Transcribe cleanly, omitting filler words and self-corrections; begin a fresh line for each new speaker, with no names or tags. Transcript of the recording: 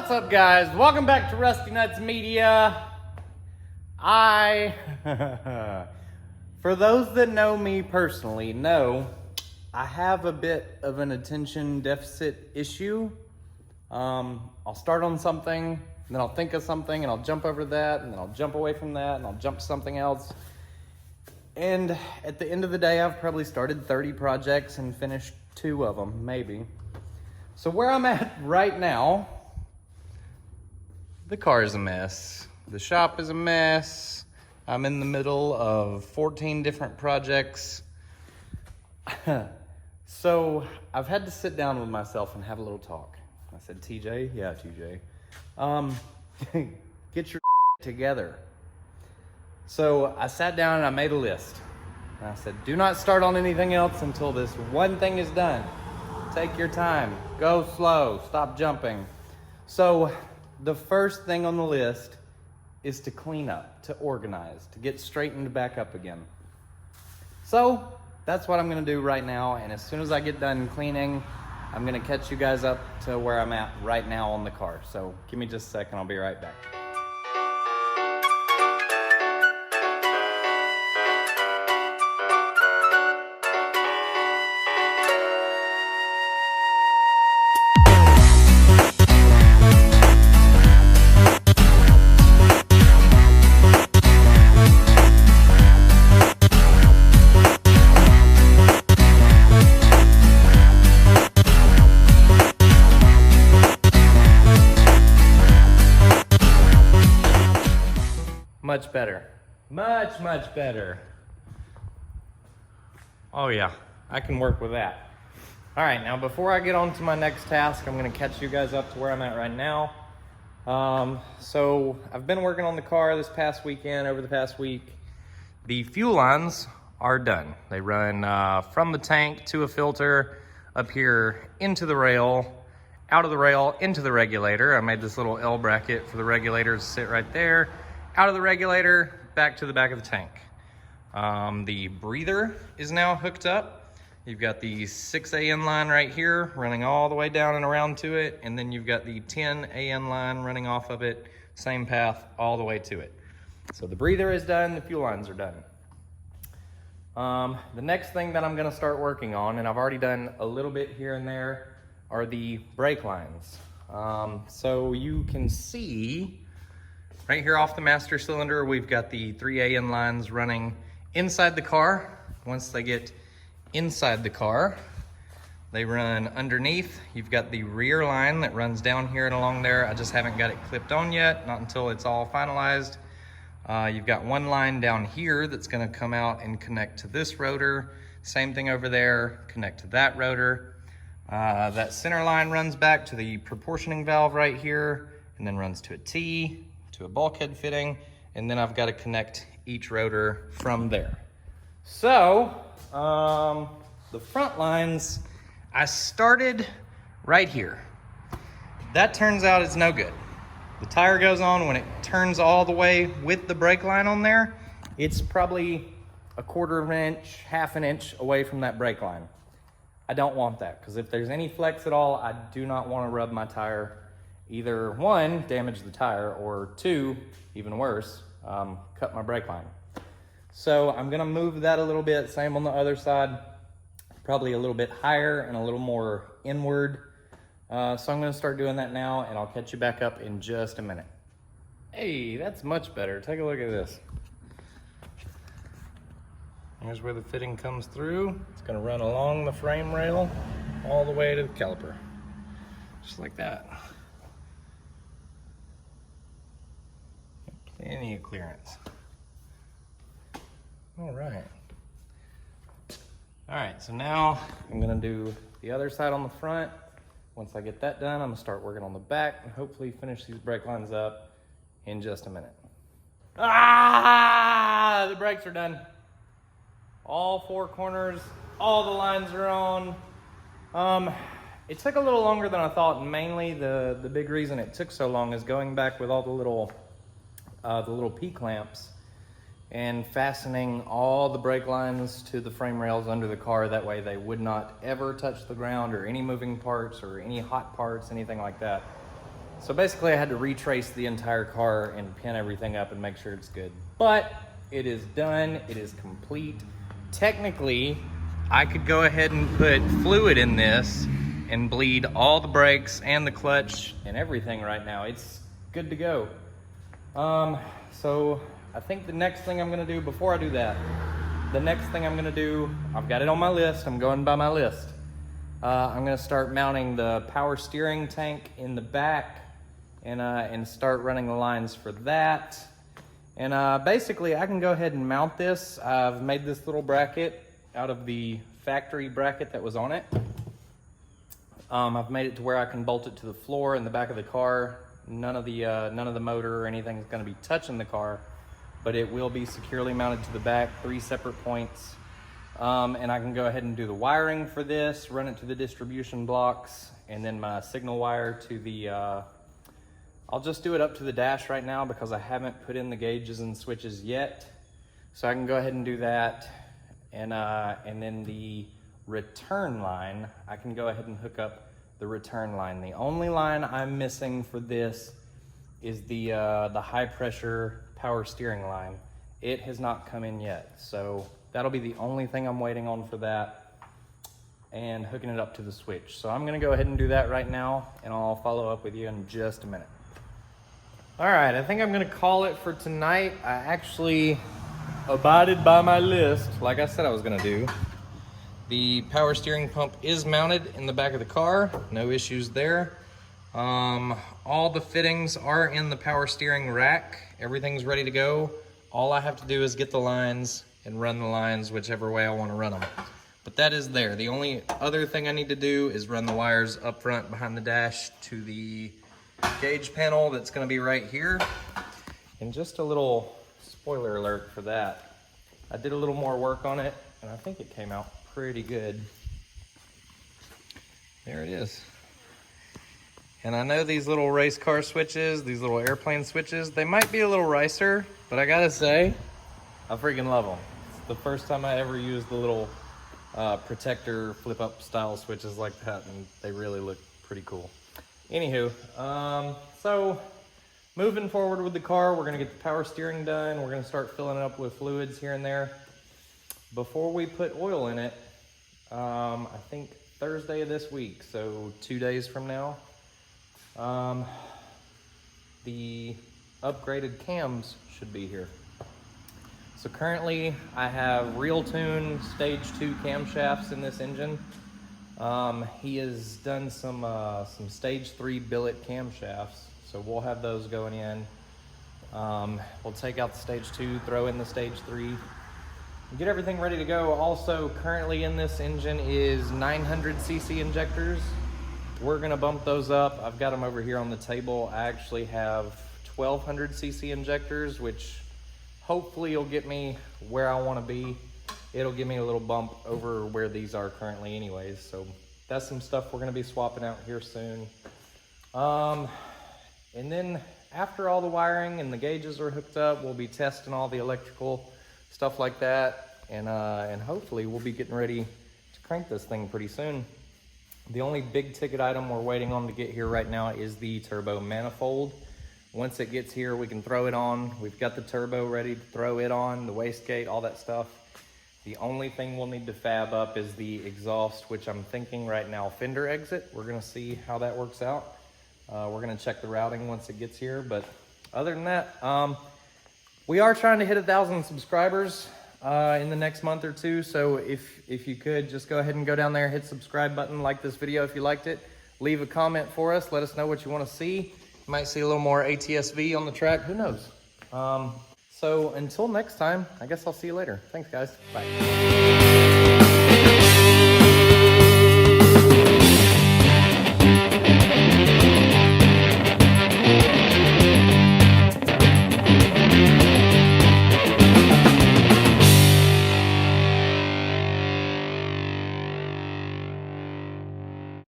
What's up, guys? Welcome back to Rusty Nuts Media. For those that know me personally, know I have a bit of an attention deficit issue. I'll start on something, and then I'll think of something, and I'll jump over that, and then I'll jump away from that, and I'll jump to something else. And at the end of the day, I've probably started 30 projects and finished 2 of them, maybe. So where I'm at right now, the car is a mess. The shop is a mess. I'm in the middle of 14 different projects. So I've had to sit down with myself and have a little talk. I said, TJ, yeah, TJ, get your together. So I sat down and I made a list. And I said, do not start on anything else until this one thing is done. Take your time, go slow, stop jumping. So the first thing on the list is to clean up, to organize, to get straightened back up again. So that's what I'm gonna do right now. And as soon as I get done cleaning, I'm gonna catch you guys up to where I'm at right now on the car. So give me just a second, I'll be right back. Much better. Much better. Oh yeah, I can work with that. All right, now before I get on to my next task, I'm gonna catch you guys up to where I'm at right now. So I've been working on the car this past weekend, over the past week. The fuel lines are done. They run from the tank to a filter, up here into the rail, out of the rail into the regulator. I made this little L bracket for the regulator to sit right there. Out of the regulator, back to the back of the tank. The breather is now hooked up. You've got the 6AN line right here running all the way down and around to it, and then you've got the 10AN line running off of it, same path all the way to it. So the breather is done, the fuel lines are done. The next thing that I'm gonna start working on, and I've already done a little bit here and there, are the brake lines. So you can see right here off the master cylinder, we've got the 3AN lines running inside the car. Once they get inside the car, they run underneath. You've got the rear line that runs down here and along there. I just haven't got it clipped on yet, not until it's all finalized. You've got one line down here that's gonna come out and connect to this rotor. Same thing over there, connect to that rotor. That center line runs back to the proportioning valve right here, and then runs to a T, to a bulkhead fitting, and then I've got to connect each rotor from there. So the front lines, I started right here. That turns out it's no good. The tire goes on when it turns all the way with the brake line on there. It's probably a 1/4 of an inch, 1/2 an inch away from that brake line. I don't want that, because if there's any flex at all, I do not want to rub my tire. Either 1, damage the tire, or 2, even worse, cut my brake line. So I'm gonna move that a little bit, same on the other side, probably a little bit higher and a little more inward. So I'm gonna start doing that now, and I'll catch you back up in just a minute. Hey, that's much better. Take a look at this. Here's where the fitting comes through. It's gonna run along the frame rail all the way to the caliper, just like that. Plenty of clearance. All right, so now I'm gonna do the other side on the front. Once I get that done, I'm gonna start working on the back and hopefully finish these brake lines up in just a minute. The brakes are done. All 4 corners, all the lines are on. It took a little longer than I thought, and mainly the big reason it took so long is going back with all the little P-clamps and fastening all the brake lines to the frame rails under the car. That way they would not ever touch the ground or any moving parts or any hot parts, anything like that. So basically I had to retrace the entire car and pin everything up and make sure it's good. But it is done, it is complete. Technically, I could go ahead and put fluid in this and bleed all the brakes and the clutch and everything right now. It's good to go. So I think the next thing I'm gonna do, before I do that, the next thing I'm gonna do, I've got it on my list, I'm going by my list. I'm gonna start mounting the power steering tank in the back and start running the lines for that. And basically I can go ahead and mount this. I've made this little bracket out of the factory bracket that was on it. I've made it to where I can bolt it to the floor in the back of the car. None of the motor or anything is going to be touching the car, but it will be securely mounted to the back, 3 separate points. And I can go ahead and do the wiring for this, run it to the distribution blocks, and then my signal wire to the, I'll just do it up to the dash right now because I haven't put in the gauges and switches yet. So I can go ahead and do that. And then the return line, I can go ahead and hook up the return line. The only line I'm missing for this is the high pressure power steering line. It has not come in yet. So that'll be the only thing I'm waiting on for that, and hooking it up to the switch. So I'm gonna go ahead and do that right now, and I'll follow up with you in just a minute. All right, I think I'm gonna call it for tonight. I actually abided by my list, like I said I was gonna do. The power steering pump is mounted in the back of the car, no issues there. All the fittings are in the power steering rack. Everything's ready to go. All I have to do is get the lines and run the lines whichever way I want to run them. But that is there. The only other thing I need to do is run the wires up front behind the dash to the gauge panel that's going to be right here. And just a little spoiler alert for that. I did a little more work on it, and I think it came out pretty good. There it is. And I know these little race car switches, these little airplane switches, they might be a little ricer, but I gotta say, I freaking love them. It's the first time I ever used the little protector flip up style switches like that, and they really look pretty cool. Anywho, so moving forward with the car, we're gonna get the power steering done. We're gonna start filling it up with fluids here and there. Before we put oil in it, I think Thursday of this week, so 2 days from now, the upgraded cams should be here. So currently I have Real Tune Stage 2 camshafts in this engine. He has done some Stage 3 billet camshafts, so we'll have those going in. We'll take out the Stage 2, throw in the Stage 3, get everything ready to go. Also, currently in this engine is 900cc injectors. We're gonna bump those up. I've got them over here on the table. I actually have 1200cc injectors, which hopefully will get me where I wanna be. It'll give me a little bump over where these are currently anyways. So that's some stuff we're gonna be swapping out here soon. And then after all the wiring and the gauges are hooked up, we'll be testing all the electrical stuff like that, and hopefully we'll be getting ready to crank this thing pretty soon. The only big ticket item we're waiting on to get here right now is the turbo manifold. Once it gets here, we can throw it on. We've got the turbo ready to throw it on, the wastegate, all that stuff. The only thing we'll need to fab up is the exhaust, which I'm thinking right now fender exit. We're gonna see how that works out. We're gonna check the routing once it gets here, but other than that, we are trying to hit 1,000 subscribers in the next month or two. So if you could just go ahead and go down there, hit subscribe button, like this video if you liked it, leave a comment for us, let us know what you want to see. You might see a little more ATSV on the track, who knows? So until next time, I guess I'll see you later. Thanks guys, bye.